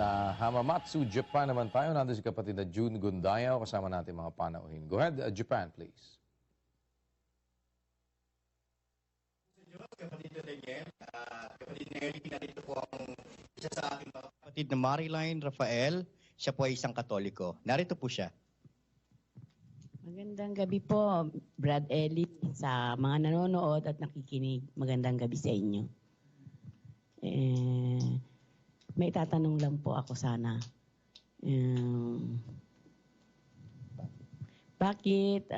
Sa Hamamatsu, Japan naman tayo. Nandun si kapatid na June Gundayaw kasama natin mga panauhin. Go ahead, Japan, please. Kapatid Daniel, kapatid Nelly, narito po ang isa sa aking mga kapatid na Marilyn Rafael. Siya po ay isang Katoliko. Narito po siya. Magandang gabi po, Brad Ellie, sa mga nanonood at nakikinig. Magandang gabi sa inyo. May tatanong lang po ako sana. Bakit,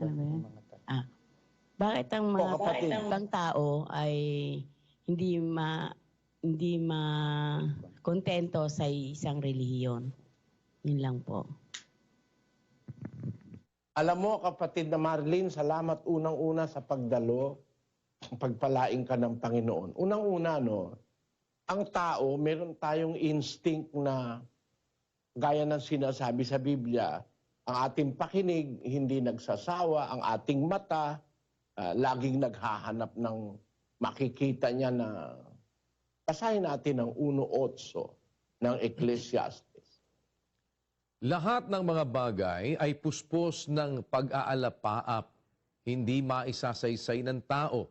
ano ba yan? Bakit ang mga ibang tao ay hindi kontento sa isang relihiyon? Yun lang po. Alam mo, kapatid na Marlene, salamat unang-una sa pagdalo, pagpalaing ka ng Panginoon. Unang-una, no, ang tao, meron tayong instinct na, gaya ng sinasabi sa Biblia, ang ating pakinig hindi nagsasawa, ang ating mata laging naghahanap ng makikita niya na basahin natin ang 1:8 ng Ecclesiastes. Lahat ng mga bagay ay puspos ng pag-aalapaap, hindi maisasaysay ng tao.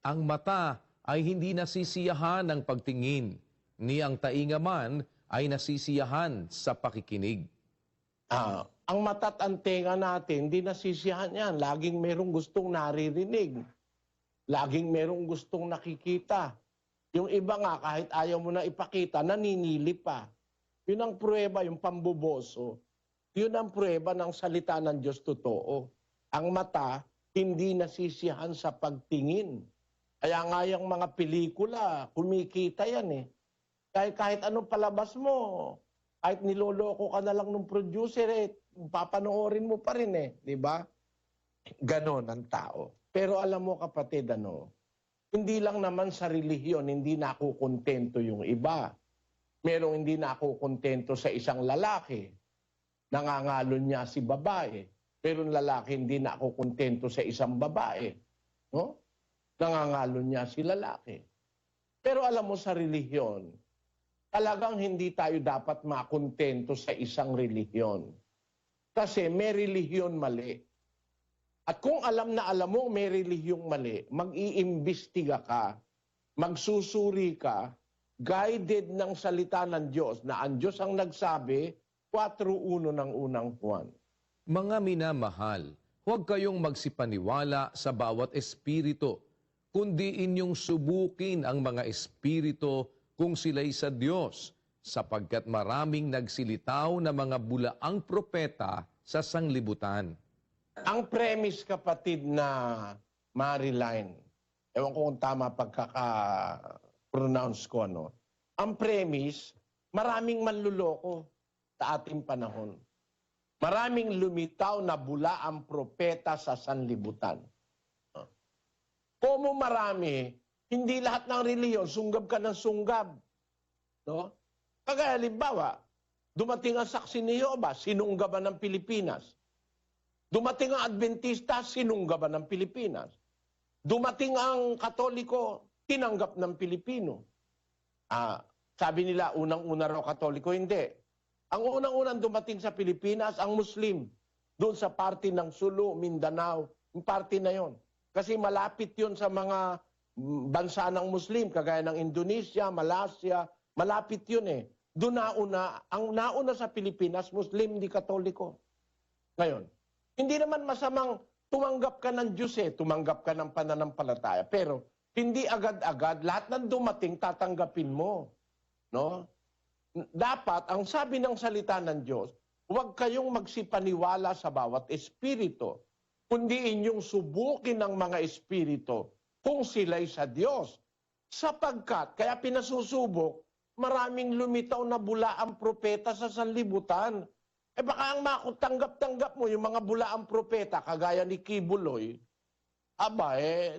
Ang mata ay hindi nasisiyahan ng pagtingin, ni ang tainga man ay nasisiyahan sa pakikinig. Ang mata't ang tenga natin, hindi nasisiyahan yan. Laging merong gustong naririnig. Laging merong gustong nakikita. Yung iba nga, kahit ayaw mo na ipakita, naninili pa. Yun ang pruweba, yung pamboboso. Yun ang pruweba ng salita ng Diyos totoo. Ang mata, hindi nasisiyahan sa pagtingin. Kaya nga yung mga pelikula, kumikita yan eh. Kahit anong palabas mo, kahit niloloko ka na lang ng producer eh, papanoorin mo pa rin eh, di ba? Ganon ang tao. Pero alam mo kapatid, hindi lang naman sa relihiyon, hindi nakukontento yung iba. Merong hindi nakukontento sa isang lalaki. Nangangalon niya si babae. Pero lalaki hindi nakukontento sa isang babae. No? Nangangalon niya si lalaki. Pero alam mo sa relihiyon, talagang hindi tayo dapat makontento sa isang relihiyon. Kasi may relihiyon mali. At kung alam na alam mo may relihiyong mali, mag-iimbestiga ka, magsusuri ka, guided ng salita ng Diyos, na ang Diyos ang nagsabi, 4:1 ng unang Juan. Mga minamahal, huwag kayong magsipaniwala sa bawat espiritu, kundi inyong subukin ang mga espiritu kung sila'y sa Diyos, sapagkat maraming nagsilitaw na mga bulaang propeta sa sanglibutan. Ang premise, kapatid na Marilyn, ewan ko kung tama pagkaka-pronounce ko, ang premise, maraming manluloko sa ating panahon. Maraming lumitaw na bulaang propeta sa sanlibutan. Como marami, hindi lahat ng reliyon, sunggab ka ng sunggab. No? Kagaya, halimbawa, dumating ang saksi ni Jehovah, sinunggaban ng Pilipinas. Dumating ang Adventista, sinunggaban ng Pilipinas. Dumating ang Katoliko, tinanggap ng Pilipino. Sabi nila, unang-una raw Katoliko, hindi. Ang unang-unang dumating sa Pilipinas, ang Muslim. Doon sa parte ng Sulu, Mindanao, yung parte na yon. Kasi malapit yon sa mga bansa ng Muslim, kagaya ng Indonesia, Malaysia, malapit yun eh. Doon ang nauna sa Pilipinas, Muslim, di Katoliko. Ngayon, hindi naman masamang tumanggap ka ng Diyos eh, tumanggap ka ng pananampalataya. Pero hindi agad-agad, lahat ng dumating, tatanggapin mo. No? Dapat, ang sabi ng salita ng Diyos, huwag kayong magsipaniwala sa bawat espiritu, kundi inyong subukin ng mga espiritu kung sila'y sa Diyos. Sapagkat, kaya pinasusubok, maraming lumitaw na bulaang propeta sa sanlibutan. Baka ang makutanggap-tanggap mo, yung mga bulaang propeta, kagaya ni Kibuloy,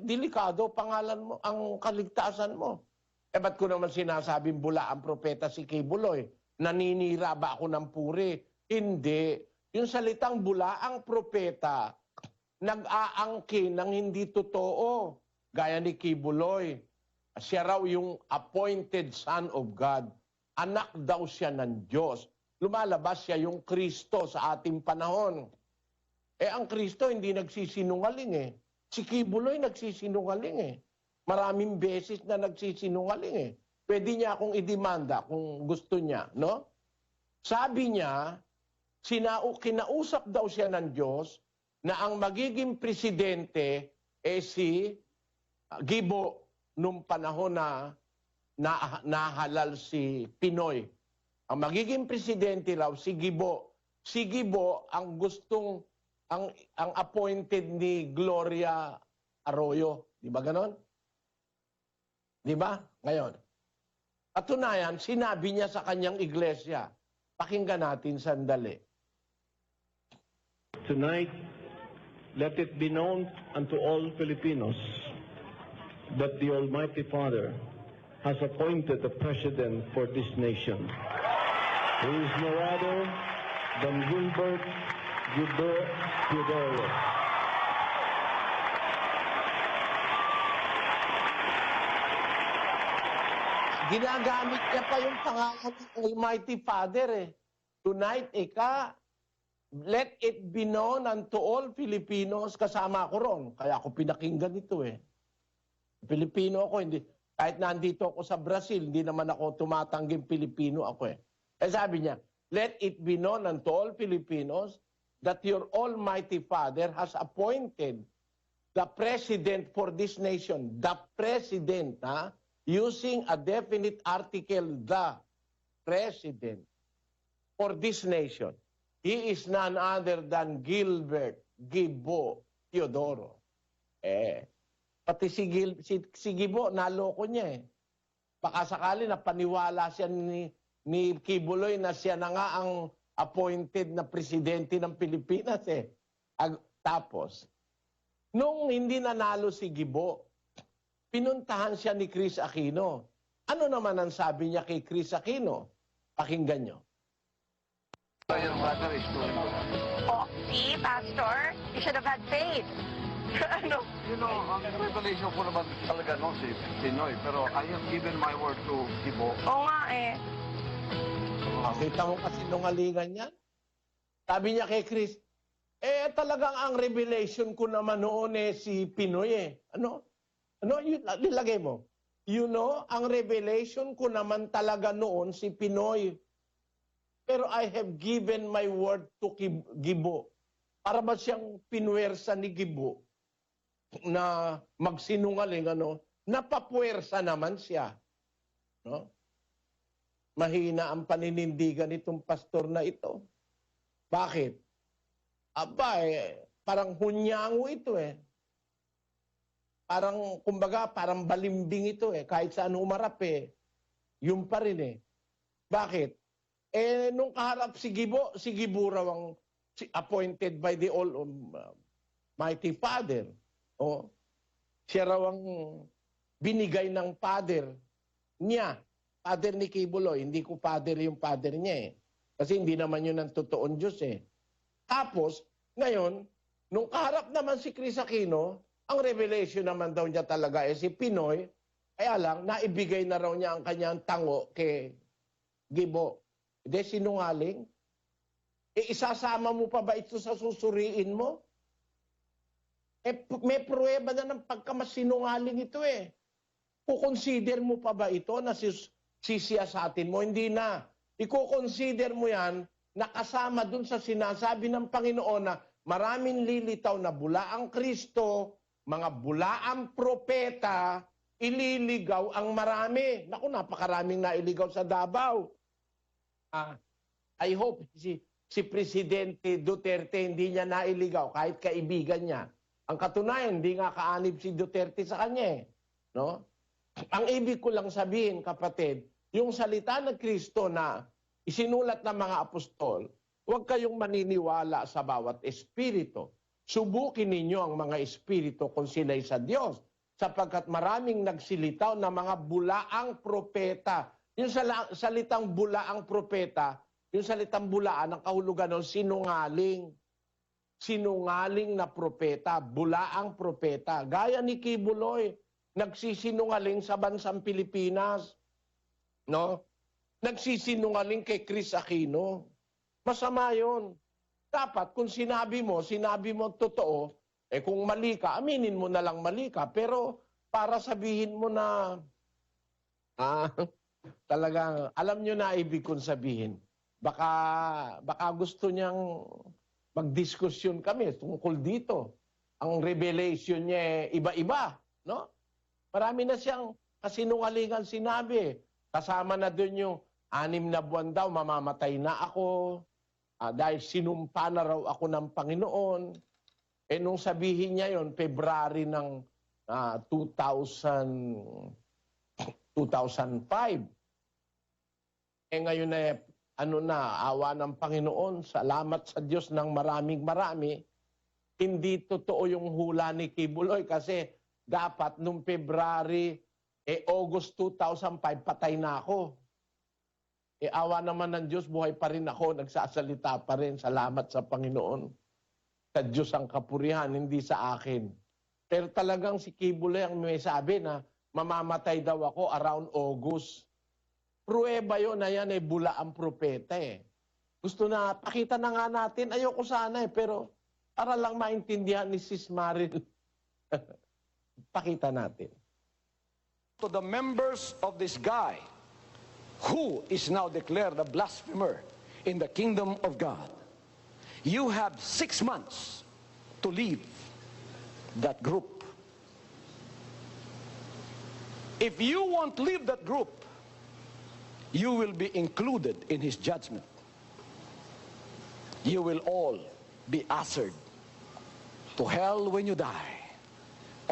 delikado pangalan mo, ang kaligtasan mo. Ba't ko naman sinasabing bulaang propeta si Kibuloy? Naninira ba ako ng puri? Hindi. Yung salitang bulaang propeta, nag-aangkin ng hindi totoo, gaya ni Kibuloy. Siya raw yung appointed son of God. Anak daw siya ng Diyos. Lumalabas siya yung Kristo sa ating panahon. Ang Kristo hindi nagsisinungaling eh. Si Kibuloy nagsisinungaling eh. Maraming beses na nagsisinungaling eh. Pwede niya akong idemanda kung gusto niya, no? Sabi niya, kinausap daw siya ng Diyos na ang magiging presidente si Gibo nung panahon na nahalal si Pinoy. Ang magiging presidente raw si Gibo. Si Gibo ang ang appointed ni Gloria Arroyo. Di ba ganon? Di ba? Ngayon. Katunayan, sinabi niya sa kanyang iglesia. Pakinggan natin sandali. Tonight, let it be known unto all Filipinos that the Almighty Father has appointed a president for this nation, who is no other than Gilbert Gibo Teodoro. Ginagamit niya pa yung pangalan ng Almighty Father eh. Tonight, let it be known unto all Filipinos, kasama ko ron. Kaya ako pinakinggan ito eh. Pilipino ako, hindi. Kahit nandito ako sa Brazil, hindi naman ako tumatangging Pilipino ako eh. Sabi niya, let it be known unto all Filipinos that your Almighty Father has appointed the president for this nation. The president, using a definite article, the president for this nation. He is none other than Gilbert Gibo Teodoro. Pati si Gibo, naloko niya eh. Baka sakali na paniwala siya ni Kibuloy na siya na nga ang appointed na presidente ng Pilipinas eh. Tapos, nung hindi nanalo si Gibo, pinuntahan siya ni Chris Aquino. Ano naman ang sabi niya kay Chris Aquino? Pakinggan niyo. Oh, see, Pastor, you should have had faith. Ano? You know, ang revelation ko naman talaga no, si Pinoy, pero I have given my word to Gibo. Oo nga eh. Kita mo kasi nungalingan niya. Sabi niya kay Chris, talagang ang revelation ko naman noon si Pinoy eh. Ano? Nilagay mo. You know, ang revelation ko naman talaga noon si Pinoy. Pero I have given my word to Gibo. Para ba siyang pinuwersa ni Gibo na magsinungaling, napapuwersa naman siya. No? Mahina ang paninindigan nitong pastor na ito. Bakit? Parang hunyango ito eh. Parang, kumbaga, parang balimbing ito eh. Kahit saan humarap eh. Yun pa rin eh. Bakit? Nung kaharap si Gibo raw ang appointed by the Almighty Father. Siya raw ang binigay ng Father niya. Father ni Kibuloy, hindi ko Father yung Father niya eh. Kasi hindi naman yun ang totoong Diyos eh. Tapos, ngayon, nung kaharap naman si Chris Aquino, ang revelation naman daw niya talaga si Pinoy, kaya lang, naibigay na raw niya ang kanyang tango kay Gibo. Hindi, sinungaling. Isasama mo pa ba ito sa susuriin mo? May pruweba na ng pagkamasinungaling ito eh. Kukonsider mo pa ba ito na sisiyasatin mo? Hindi na. Iko-consider mo yan na kasama dun sa sinasabi ng Panginoon na maraming lilitaw na bulaang Kristo, mga bulaang propeta, ililigaw ang marami. Naku, napakaraming nailigaw sa Davao. I hope si Presidente Duterte hindi niya nailigaw kahit kaibigan niya. Ang katunayan, hindi nga kaanib si Duterte sa kanya eh. No? Ang ibig ko lang sabihin, kapatid, yung salita ng Kristo na isinulat ng mga apostol, huwag kayong maniniwala sa bawat espiritu. Subukin ninyo ang mga espiritu kung sila'y sa Diyos, sapagkat maraming nagsilitaw na mga bulaang propeta. Yung salitang bulaang propeta, yung salitang bulaan, ang kahulugan ng sinungaling. Sinungaling na propeta, bulaang propeta. Gaya ni Kibuloy, nagsisinungaling sa bansang Pilipinas. No? Nagsisinungaling kay Chris Aquino. Masama yun. Dapat kung sinabi mo totoo, kung mali ka, aminin mo na lang mali ka. Pero para sabihin mo na, talagang, alam nyo na ibig kong sabihin. Baka gusto niyang magdiskusyon kami tungkol dito. Ang revelation niya iba-iba, no? Marami na siyang kasinungalingan sinabi. Kasama na doon yung 6 na buwan daw, mamamatay na ako. Dahil sinumpa na raw ako ng Panginoon. Nung sabihin niya yon February ng 2005. Ngayon awa ng Panginoon, salamat sa Diyos ng marami. Hindi totoo yung hula ni Kibuloy kasi dapat nung February, August 2005, patay na ako. Awa naman ng Diyos, buhay pa rin ako, nagsasalita pa rin. Salamat sa Panginoon. Sa Diyos ang kapurihan, hindi sa akin. Pero talagang si Kibuloy ang may sabi na mamamatay daw ako around August. Pruweba yun na yan, bula ang propeta Gusto na, pakita na nga natin. Ayoko sana pero para lang maintindihan ni Sis Maril. Pakita natin. To the members of this guy, who is now declared a blasphemer in the kingdom of God, you have 6 months to leave that group. If you won't leave that group, you will be included in his judgment. You will all be ushered to hell when you die,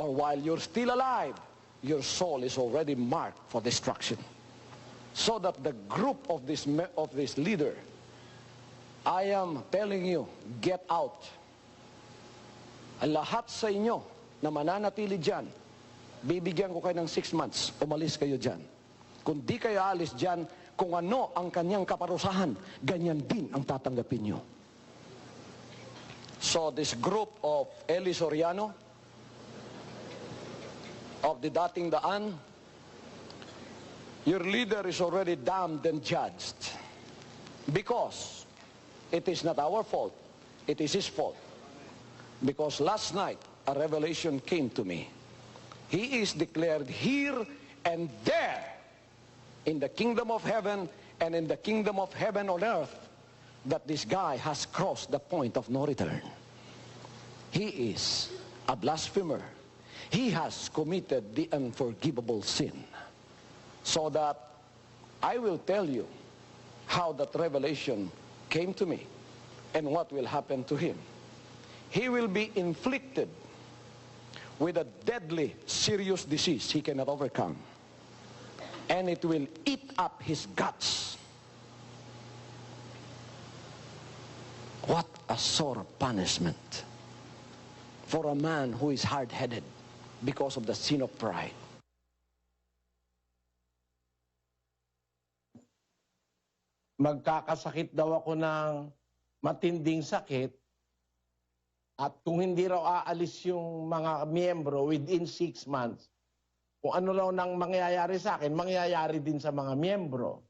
or while you're still alive, your soul is already marked for destruction. So that the group of this leader, I am telling you, get out. Lahat sa inyo na mananatili dyan, bibigyan ko kayo ng 6 months, umalis kayo dyan. Kung di kayo alis dyan, kung ano ang kanyang kaparusahan, ganyan din ang tatanggapin nyo. So this group of Eli Soriano, of the Dating Daan, your leader is already damned and judged. Because it is not our fault, it is his fault. Because last night, a revelation came to me. He is declared here and there in the kingdom of heaven and in the kingdom of heaven on earth that this guy has crossed the point of no return. He is a blasphemer. He has committed the unforgivable sin. So that I will tell you how that revelation came to me and what will happen to him. He will be inflicted with a deadly, serious disease he cannot overcome. And it will eat up his guts. What a sore punishment for a man who is hard-headed because of the sin of pride. Magkakasakit daw ako ng matinding sakit at kung hindi raw aalis yung mga miyembro within 6 months, kung ano raw nang mangyayari sa akin, mangyayari din sa mga miyembro.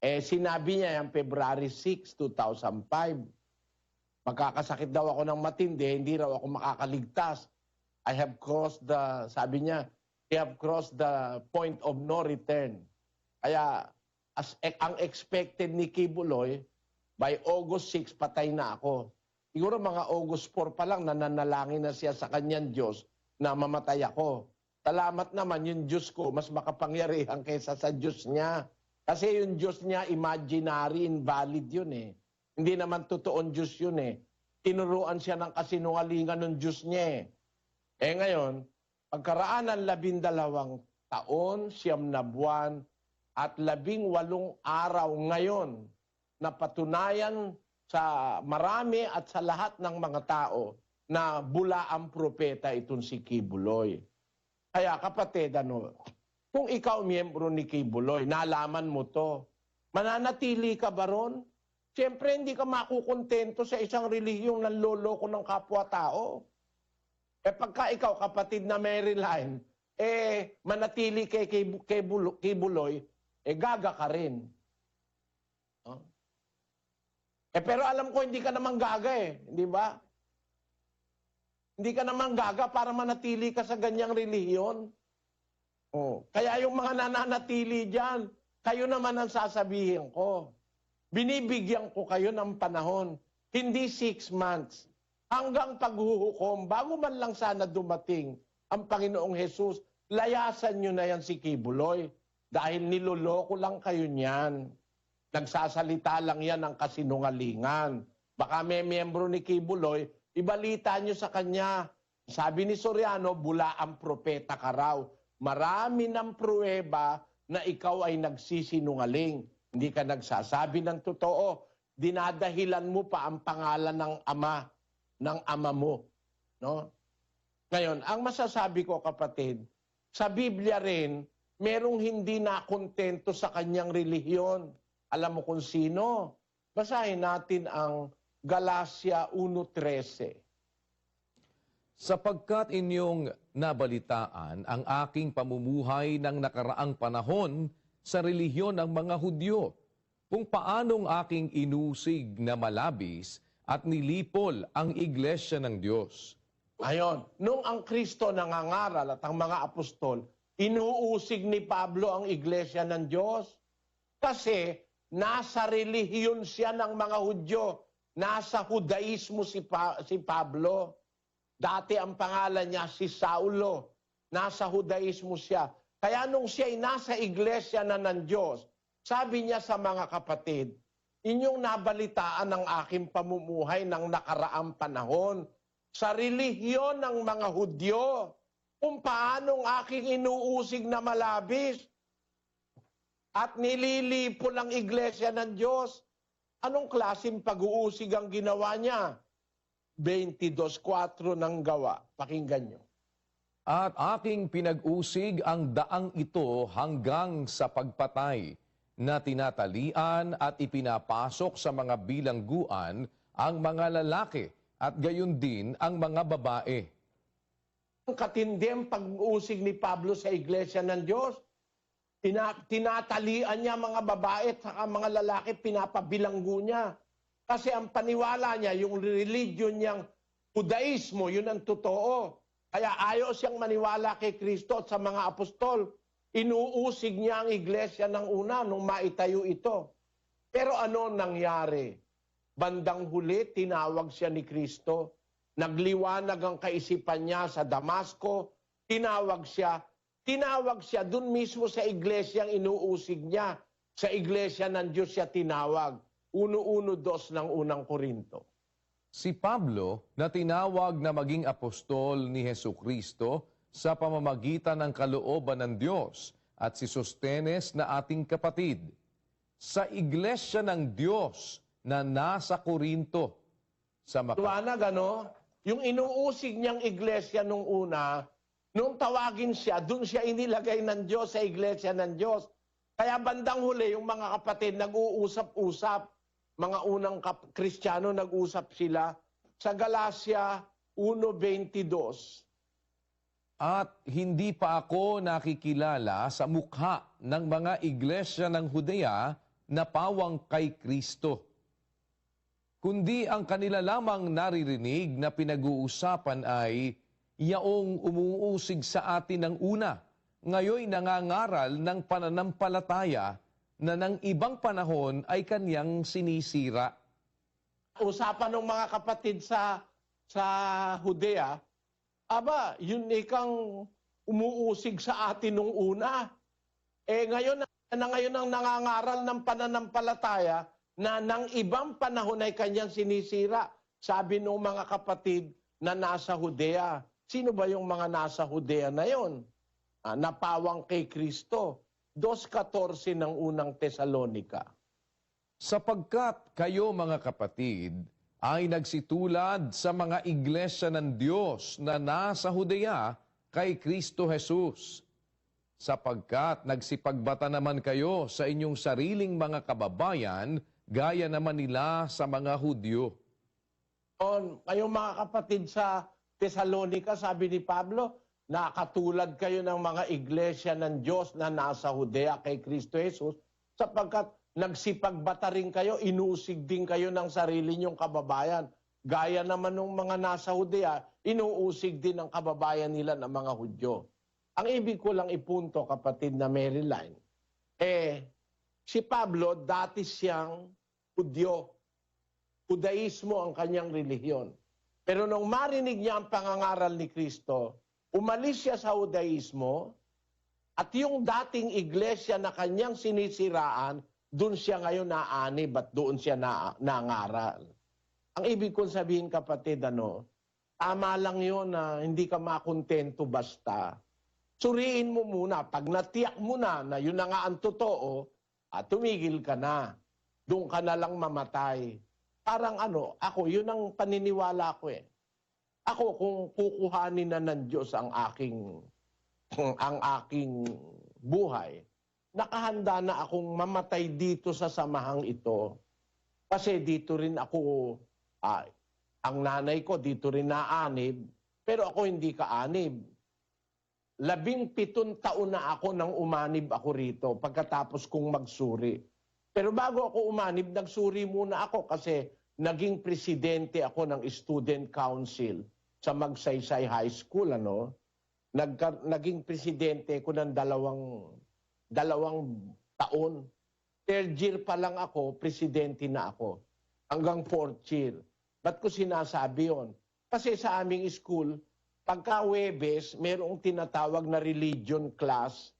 Sinabi niya yung February 6, 2005, magkakasakit daw ako ng matindi, hindi raw ako makakaligtas. I have crossed the, sabi niya, I have crossed the point of no return. Kaya, ang expected ni Kibuloy, by August 6, patay na ako. Siguro mga August 4 pa lang, nananalangin na siya sa kanyang Diyos na mamatay ako. Salamat naman, yung Diyos ko, mas makapangyarihan kaysa sa Diyos niya. Kasi yung Diyos niya, imaginary, invalid yun Hindi naman totoong Diyos yun Tinuruan siya ng kasinungalingan ng Diyos niya ngayon, pagkaraan ng 12 taon, 9 na buwan, at 18 araw ngayon, na patunayan sa marami at sa lahat ng mga tao na bula ang propeta itong si Kibuloy. Kaya kapatid, kung ikaw miyembro ni Kibuloy, nalaman mo to, mananatili ka ba ron? Siyempre, hindi ka makukontento sa isang relihiyong nanloloko ng kapwa-tao. Pagka ikaw, kapatid na Maryline, manatili kay Buloy, gaga ka rin. No? Pero alam ko, hindi ka naman gaga di ba? Hindi ka naman gaga para manatili ka sa ganyang relihiyon. Kaya yung mga nananatili dyan, kayo naman ang sasabihin ko. Binibigyan ko kayo ng panahon. Hindi 6 months. Hanggang paghuhukom, bago man lang sana dumating ang Panginoong Jesus, layasan nyo na yan si Kibuloy. Dahil niloloko lang kayo niyan. Nagsasalita lang yan ng kasinungalingan. Baka may miyembro ni Kibuloy, ibalita nyo sa kanya. Sabi ni Soriano, bula ang propeta ka raw. Marami ng pruweba na ikaw ay nagsisinungaling. Hindi ka nagsasabi ng totoo. Dinadahilan mo pa ang pangalan ng ama mo. No? Ngayon, ang masasabi ko kapatid, sa Biblia rin, merong hindi nakontento sa kanyang relihiyon. Alam mo kung sino? Basahin natin ang Galacia 1:13. Sapagkat inyong nabalitaan ang aking pamumuhay ng nakaraang panahon sa relihiyon ng mga Hudyo, kung paanong aking inusig na malabis at nilipol ang iglesia ng Diyos. Ayon, nung ang Kristo nangangaral at ang mga apostol, inuusig ni Pablo ang iglesia ng Diyos. Kasi nasa relihiyon siya ng mga Hudyo, nasa Hudaismo si Pablo. Dati ang pangalan niya si Saulo. Nasa Hudaismo siya. Kaya nung siya ay nasa iglesia na ng Diyos, sabi niya sa mga kapatid, inyong nabalitaan ang aking pamumuhay ng nakaraang panahon sa relihiyon ng mga Hudyo, kung paanong aking inuusig na malabis at nililipol ang iglesia ng Diyos. Anong klaseng pag-uusig ang ginawa niya? 22:4 ng Gawa. Pakinggan nyo. At aking pinag-usig ang daang ito hanggang sa pagpatay, na tinatalian at ipinapasok sa mga bilangguan ang mga lalaki at gayon din ang mga babae. Ang katinding pag-uusig ni Pablo sa iglesia ng Diyos, tinatalian niya mga babae at saka mga lalaki, pinapabilanggo niya. Kasi ang paniwala niya, yung religion niyang Judaismo, yun ang totoo. Kaya ayaw siyang maniwala kay Kristo at sa mga apostol. Inuusig niya ang iglesia ng una nung maitayo ito. Pero ano nangyari? Bandang huli, tinawag siya ni Kristo. Nagliwanag ang kaisipan niya sa Damasco. Tinawag siya dun mismo sa iglesia ang inuusig niya. Sa iglesia ng Diyos siya tinawag. 1:1-2 ng unang Korinto. Si Pablo na tinawag na maging apostol ni Hesukristo sa pamamagitan ng kalooban ng Diyos at si Sostenes na ating kapatid sa iglesia ng Diyos na nasa Korinto. Liwanag, yung inuusig niyang iglesia nung una, nung tawagin siya, dun siya inilagay ng Diyos sa iglesia ng Diyos. Kaya bandang huli, yung mga kapatid nag-uusap-usap, mga unang Kristiyano nag-usap sila sa Galacia 1:22. At hindi pa ako nakikilala sa mukha ng mga iglesia ng Judea na pawang kay Kristo, kundi ang kanila lamang naririnig na pinag-uusapan ay yaong umuusig sa atin ng una, ngayoy nangangaral ng pananampalataya na ng ibang panahon ay kanyang sinisira. Usapan ng mga kapatid sa Judea, yun ikang umuusig sa atin nung una. Ngayon ang nangangaral ng pananampalataya na ng ibang panahon ay kanyang sinisira. Sabi ng mga kapatid na nasa Judea. Sino ba yung mga nasa Judea na yon? Napawang kay Kristo. 2:14 ng unang Tesalonika. Sapagkat kayo mga kapatid ay nagsitulad sa mga iglesia ng Diyos na nasa Judea kay Kristo Jesus. Sapagkat nagsipagbata naman kayo sa inyong sariling mga kababayan gaya naman nila sa mga Hudyo. Kayong mga kapatid sa Tesalonika, sabi ni Pablo, na katulad kayo ng mga iglesia ng Diyos na nasa Judea kay Kristo Jesus, sapagkat nagsipagbata rin kayo, inuusig din kayo ng sarili nyong kababayan. Gaya naman ng mga nasa Judea, inuusig din ang kababayan nila ng mga Hudyo. Ang ibig ko lang ipunto, kapatid na Maryline, si Pablo dati siyang Hudyo. Judaismo ang kanyang relihiyon. Pero nung marinig niya ang pangangaral ni Kristo, umalis siya sa Judaismo at yung dating iglesia na kanyang sinisiraan, doon siya ngayon naanib at doon siya nangaral. Ang ibig kong sabihin, kapatid, tama lang yun na hindi ka makontento basta. Suriin mo muna, pag natiyak mo na yun na nga ang totoo, tumigil ka na. Doon ka na lang mamatay. Parang ako, yun ang paniniwala ko eh. Ako, kung kukuhanin na ng Diyos ang aking buhay, nakahanda na akong mamatay dito sa samahang ito. Kasi dito rin ako, ang nanay ko dito rin naanib, pero ako hindi kaanib. 17 taon na ako nang umanib ako rito pagkatapos kong magsuri. Pero bago ako umanib, nagsuri muna ako kasi naging presidente ako ng student council sa Magsaysay High School. Naging presidente ko ng dalawang taon. 3rd year pa lang ako, presidente na ako. Hanggang 4th year. Ba't ko sinasabi yon? Kasi sa aming school, pagka Huwebes, mayroong tinatawag na religion class.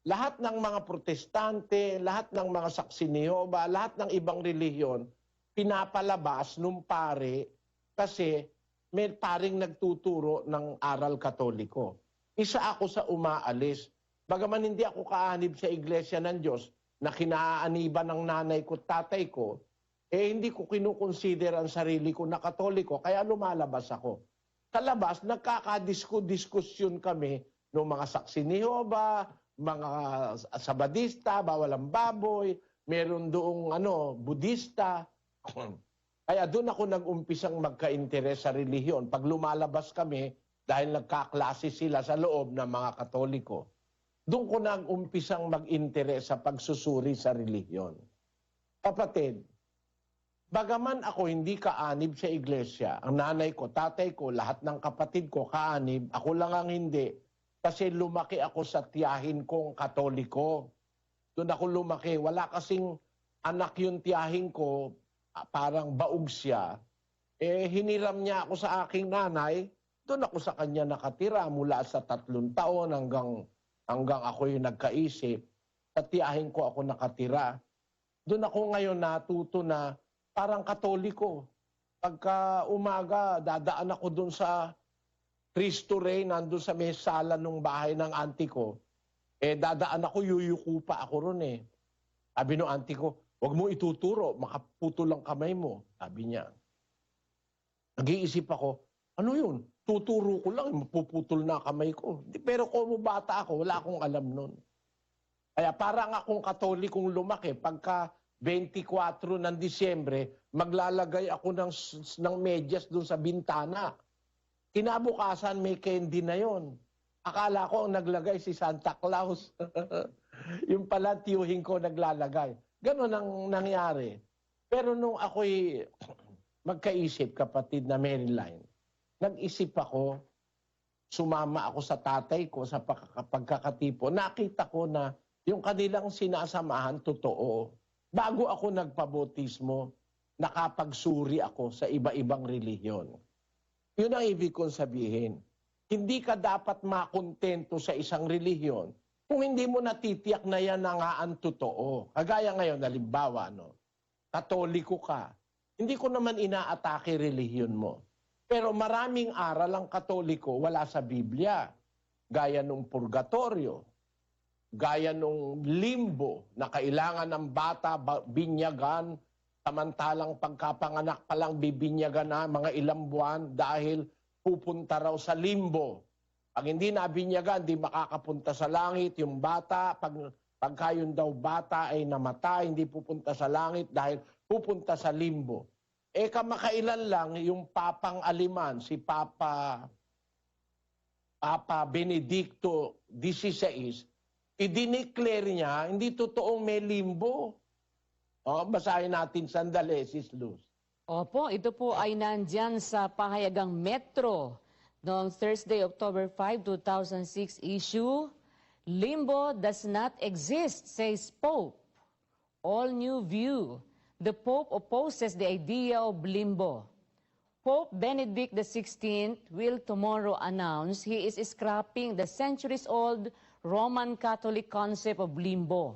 Lahat ng mga protestante, lahat ng mga saksi ni Jehovah, lahat ng ibang relihiyon, pinapalabas nung pare kasi may paring nagtuturo ng aral katoliko. Isa ako sa umaalis. Bagaman hindi ako kaanib sa iglesia ng Diyos na kinaaniban ng nanay ko at tatay ko, hindi ko kinukonsider ang sarili ko na katoliko, kaya lumalabas ako. Sa labas, nagkakadiskusyon kami ng mga saksi ni Jehovah, mga Sabadista, bawal ang baboy, meron doong Budista. Kaya doon ako nag-umpisang magka-interes sa relihiyon. Pag lumalabas kami, dahil nagkaklase sila sa loob ng mga Katoliko, doon ko nag-umpisang mag-interes sa pagsusuri sa relihiyon. Kapatid, bagaman ako hindi kaanib sa iglesia, ang nanay ko, tatay ko, lahat ng kapatid ko kaanib, ako lang ang hindi. Kasi lumaki ako sa tiyahin kong Katoliko. Doon ako lumaki. Wala kasing anak yung tiyahin ko, parang baog siya. Hiniram niya ako sa aking nanay. Doon ako sa kanya nakatira mula sa 3 taon hanggang ako yung nagkaisip. Sa tiyahin ko ako nakatira. Doon ako ngayon natuto na parang Katoliko. Pagka umaga, dadaan ako doon sa Cristo Rey, nandun sa may sala nung bahay ng auntie ko, dadaan ako, yuyuko pa ako ron eh. Sabi nung auntie ko, huwag mo ituturo, makaputol ang kamay mo. Sabi niya. Nag-iisip ako, ano yun? Tuturo ko lang, mapuputol na kamay ko. Pero kung bata ako, wala akong alam nun. Kaya parang akong Katolikong lumaki, pagka 24 ng Disyembre, maglalagay ako ng medyas dun sa bintana. Kinabukasan may candy na yon. Akala ko ang naglagay si Santa Claus. Yung pala tiyuhin ko naglalagay. Ganon ang nangyari. Pero nung ako'y magkaisip, kapatid na Maryline, nag-isip ako, sumama ako sa tatay ko sa pagkakatipo. Nakita ko na yung kanilang sinasamahan totoo. Bago ako nagpabautismo, nakapagsuri ako sa iba-ibang relihiyon. Yun ang ibig kong sabihin. Hindi ka dapat makontento sa isang relihiyon kung hindi mo natitiyak na yan na nga ang totoo. Kagaya ngayon, halimbawa, Katoliko ka. Hindi ko naman inaatake relihiyon mo. Pero maraming aral ang Katoliko wala sa Biblia. Gaya nung purgatorio, gaya nung limbo na kailangan ng bata binyagan, samantalang pagkapanganak pa lang bibinyagan na mga ilang buwan dahil pupunta raw sa limbo. Pag hindi nabinyagan, di makakapunta sa langit yung bata. Pagka yun daw bata ay namatay, hindi pupunta sa langit dahil pupunta sa limbo. Kamakailan lang yung Papang Aliman, si Papa Papa Benedicto XVI, i-declare niya, hindi totoong may limbo. Basahin natin sandali, Sis Luz. Opo, ito po ay nandyan sa pahayagang Metro noong Thursday, October 5, 2006 issue. Limbo does not exist, says Pope. All new view. The Pope opposes the idea of limbo. Pope Benedict XVI will tomorrow announce he is scrapping the centuries-old Roman Catholic concept of limbo.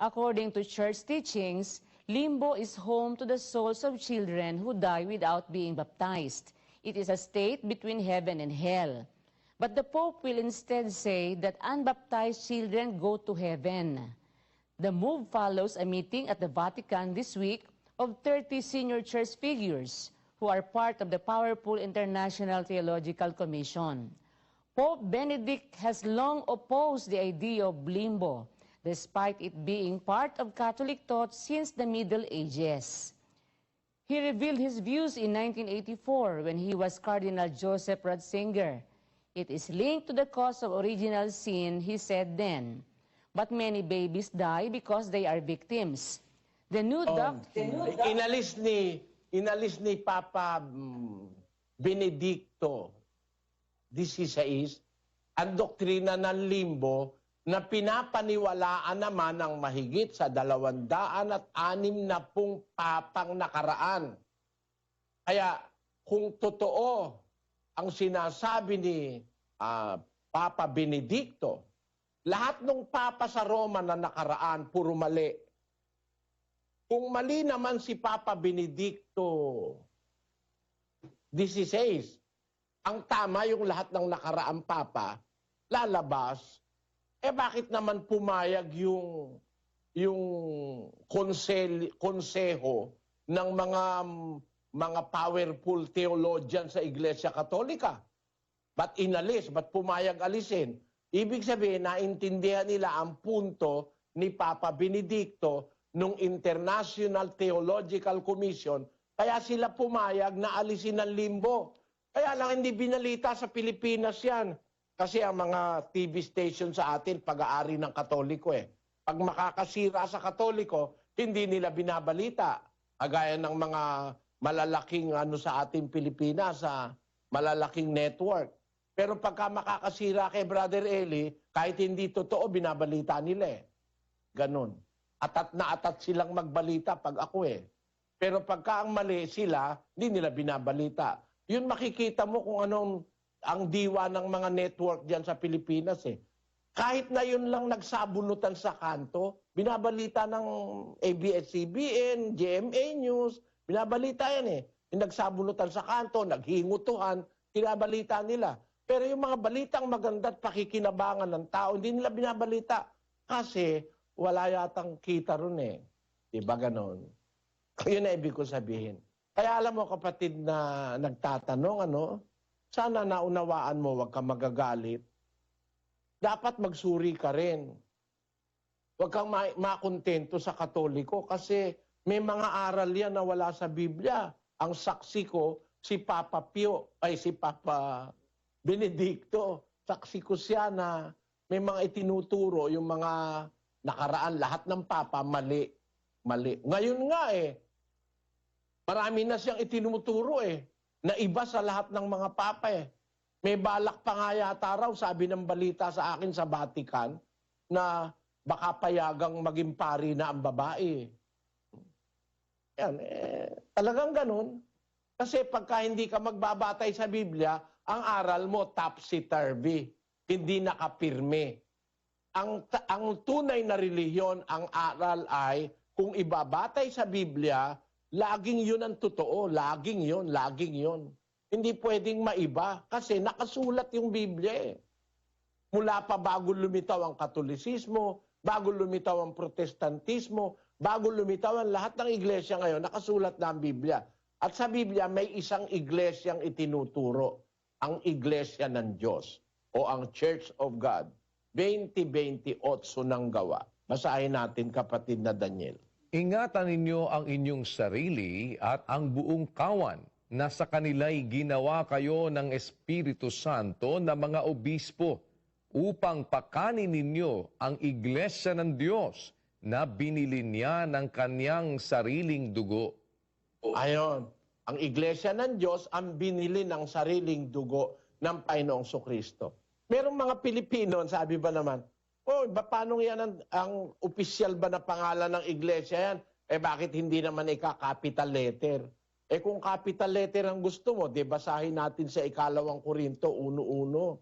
According to church teachings, limbo is home to the souls of children who die without being baptized. It is a state between heaven and hell. But the Pope will instead say that unbaptized children go to heaven. The move follows a meeting at the Vatican this week of 30 senior church figures who are part of the powerful International Theological Commission. Pope Benedict has long opposed the idea of limbo, despite it being part of Catholic thought since the Middle Ages. He revealed his views in 1984 when he was Cardinal Joseph Ratzinger. It is linked to the cause of original sin, he said then. But many babies die because they are victims. The new doctrine... Inalis ni Papa Benedicto XVI ang doktrina ng limbo na pinapaniwalaan naman ng mahigit sa 260 papang nakaraan. Kaya kung totoo ang sinasabi ni Papa Benedicto, lahat ng papa sa Roma na nakaraan, puro mali. Kung mali naman si Papa Benedicto XVI, ang tama yung lahat ng nakaraang papa, lalabas, bakit naman pumayag yung konseho ng mga powerful theologian sa Iglesia Katolika? Ba't inalis? Ba't pumayag alisin? Ibig sabihin, naintindihan nila ang punto ni Papa Benedicto nung International Theological Commission, kaya sila pumayag na alisin ang limbo. Kaya lang hindi binalita sa Pilipinas yan. Kasi ang mga TV station sa atin, pag-aari ng Katoliko Pag makakasira sa Katoliko, hindi nila binabalita. Agaya ng mga malalaking sa ating Pilipinas, malalaking network. Pero pagka makakasira kay Brother Eli, kahit hindi totoo, binabalita nila Ganon. Atat na atat silang magbalita pag ako Pero pagka ang mali sila, hindi nila binabalita. Yun makikita mo kung anong ang diwa ng mga network dyan sa Pilipinas Kahit na yun lang nagsabunutan sa kanto, binabalita ng ABS-CBN, GMA News, binabalita yan Yung nagsabunutan sa kanto, naghingutuhan, binabalita nila. Pero yung mga balitang maganda at pakikinabangan ng tao, hindi nila binabalita. Kasi wala yatang kita ron Diba ganon? Yun na ibig ko sabihin. Kaya alam mo kapatid na nagtatanong, sana naunawaan mo, huwag ka magagalit. Dapat magsuri ka rin. Huwag kang makontento sa Katoliko kasi may mga aral yan na wala sa Biblia. Ang saksi ko, si Papa Benedicto. Saksi ko siya na may mga itinuturo, yung mga nakaraan, lahat ng papa, mali. Mali. Ngayon nga marami na siyang itinuturo na iba sa lahat ng mga papa May balak pa nga yata raw, sabi ng balita sa akin sa Vatican, na baka payagang maging pari na ang babae. Yan, talagang ganun. Kasi pagka hindi ka magbabatay sa Biblia, ang aral mo topsy-turvy, hindi nakapirme. Ang tunay na relihiyon, ang aral ay kung ibabatay sa Biblia, laging yun ang totoo, laging yun. Hindi pwedeng maiba kasi nakasulat yung Biblia Mula pa bago lumitaw ang Katolisismo, bago lumitaw ang Protestantismo, bago lumitaw ang lahat ng iglesia ngayon, nakasulat na ang Biblia. At sa Biblia may isang iglesyang itinuturo, ang iglesia ng Diyos o ang Church of God. 20:28 ng gawa. Basahin natin kapatid na Daniel. Ingatan ninyo ang inyong sarili at ang buong kawan na sa kanila'y ginawa kayo ng Espiritu Santo na mga obispo upang pakanin ninyo ang iglesia ng Diyos na binili niya ng kanyang sariling dugo. Ayon, ang iglesia ng Diyos ang binili ng sariling dugo ng Panginoong Kristo. Merong mga Pilipino, sabi ba naman, paano yan ang opisyal ba na pangalan ng iglesia yan? Bakit hindi naman ika-capital letter? Kung capital letter ang gusto mo, basahin natin sa 2 Korinto 1:1.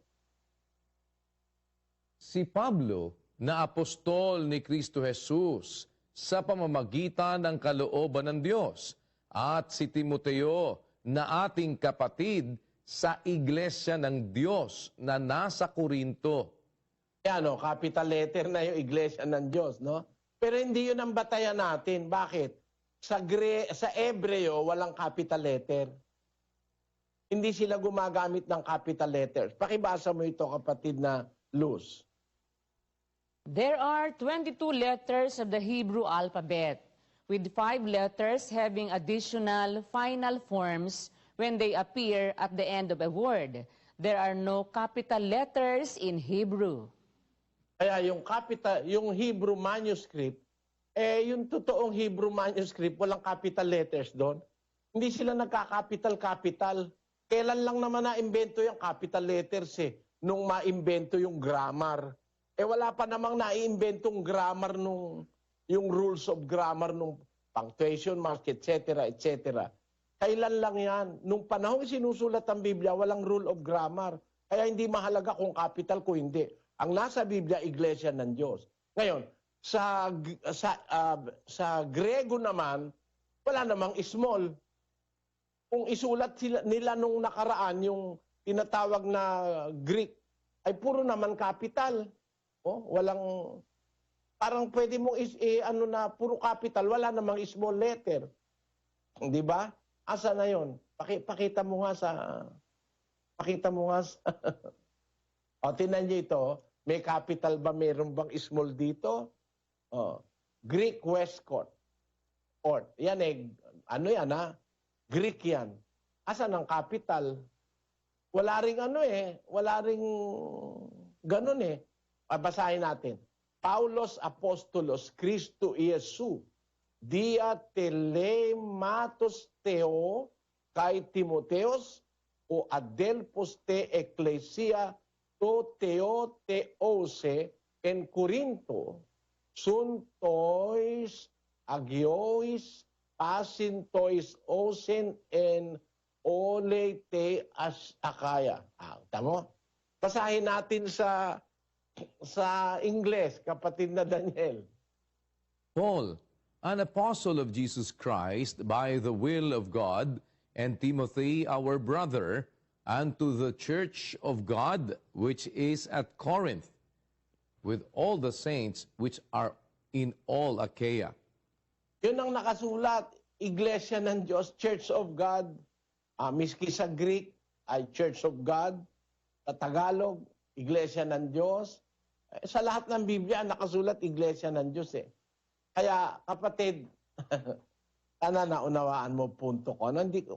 Si Pablo, na apostol ni Kristo Jesus sa pamamagitan ng kalooban ng Diyos, at si Timoteo, na ating kapatid sa iglesia ng Diyos na nasa Korinto. Yan, capital letter na yung iglesia ng Diyos, no? Pero hindi yun ang batayan natin. Bakit? Sa Hebreo, walang capital letter. Hindi sila gumagamit ng capital letters. Pakibasa mo ito, kapatid na Luz. There are 22 letters of the Hebrew alphabet, with 5 letters having additional final forms when they appear at the end of a word. There are no capital letters in Hebrew. Kaya yung Hebrew manuscript, yung totoong Hebrew manuscript, walang capital letters doon. Hindi sila nagka-capital. Kailan lang naman na-imbento yung capital letters nung ma-imbento yung grammar. Wala pa namang na-iimbentong grammar yung rules of grammar nung punctuation marks, etc., etc. Kailan lang yan? Nung panahon sinusulat ang Biblia, walang rule of grammar. Kaya hindi mahalaga kung capital kung hindi. Ang nasa Biblia, iglesia ng Diyos. Ngayon, sa Grego naman, wala namang small. Kung isulat nila nung nakaraan, yung tinatawag na Greek, ay puro naman capital. Walang, parang pwede mong puro capital, wala namang small letter. Di ba? Asa na yon? Pakita mo nga sa tinan niyo ito, may capital ba, mayroon bang small dito? Greek Westcott. Yan Greek yan. Asan ang capital? Wala ring wala ring ganun Basahin natin. Paulos Apostolos Christo Iesu, dia telematos Theo, kay Timoteos, o adelpos te ecclesia, to Theo Theose, en Corinto, suntois, agiois, pasintois osen, en ole te akaya. Tamo? Basahin natin sa Ingles, kapatid na Daniel. Paul, an apostle of Jesus Christ by the will of God, and Timothy, our brother, and to the church of God which is at Corinth, with all the saints which are in all Achaia. Yun ang nakasulat, Iglesia ng Diyos, Church of God, miski sa Greek ay Church of God, sa Tagalog, Iglesia ng Diyos. Sa lahat ng Biblia, nakasulat Iglesia ng Diyos Kaya, kapatid, sana naunawaan mo punto ko. Hindi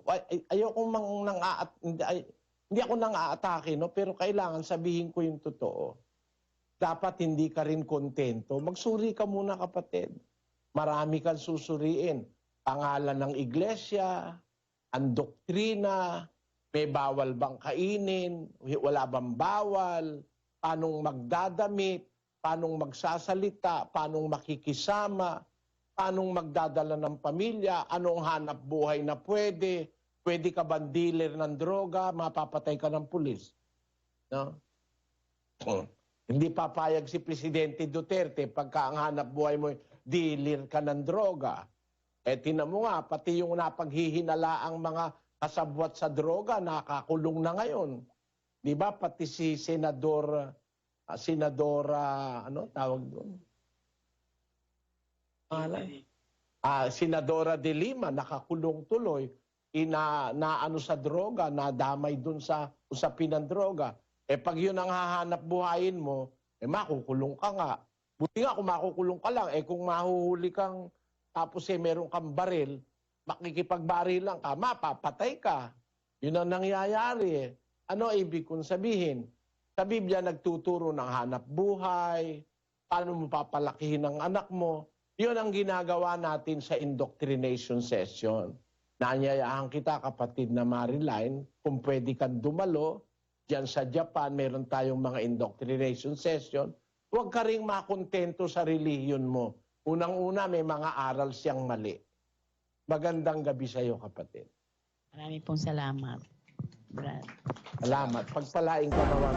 ako nang aatake, pero kailangan sabihin ko yung totoo. Dapat hindi ka rin kontento. Magsuri ka muna, kapatid. Marami kang susuriin. Pangalan ng iglesia, ang doktrina, may bawal bang kainin, wala bang bawal, paanong magdadamit, paanong magsasalita, paanong makikisama, paanong magdadala ng pamilya, anong hanap buhay na pwede ka bang dealer ng droga, mapapatay ka ng pulis. No? Hindi papayag si Presidente Duterte pagka ang hanap buhay mo, dealer ka ng droga. Tinan mo nga, pati yung napaghihinalaang mga kasabwat sa droga, nakakulong na ngayon. Di ba? Pati si Senadora, ano tawag doon? Senadora de Lima, nakakulong tuloy. Naano sa droga, nadamay doon sa usapin ng droga. Pag yun ang hahanap buhayin mo, makukulong ka nga. Buti nga kung makukulong ka lang, kung mahuhuli kang, tapos meron kang baril, makikipagbarilan ka, mapapatay ka. Yun ang nangyayari. Ano ibig kong sabihin? Sa Biblia nagtuturo ng hanap buhay, paano mo papalakihin ang anak mo. Yun ang ginagawa natin sa indoctrination session. Naanyayahan kita, kapatid na Marilyn, kung pwede kang dumalo, diyan sa Japan, meron tayong mga indoctrination session. Huwag ka rin makontento sa relihiyon mo. Unang-una, may mga aral siyang mali. Magandang gabi sa iyo, kapatid. Marami pong salamat. Brad. Salamat. Pagpalaing ka naman.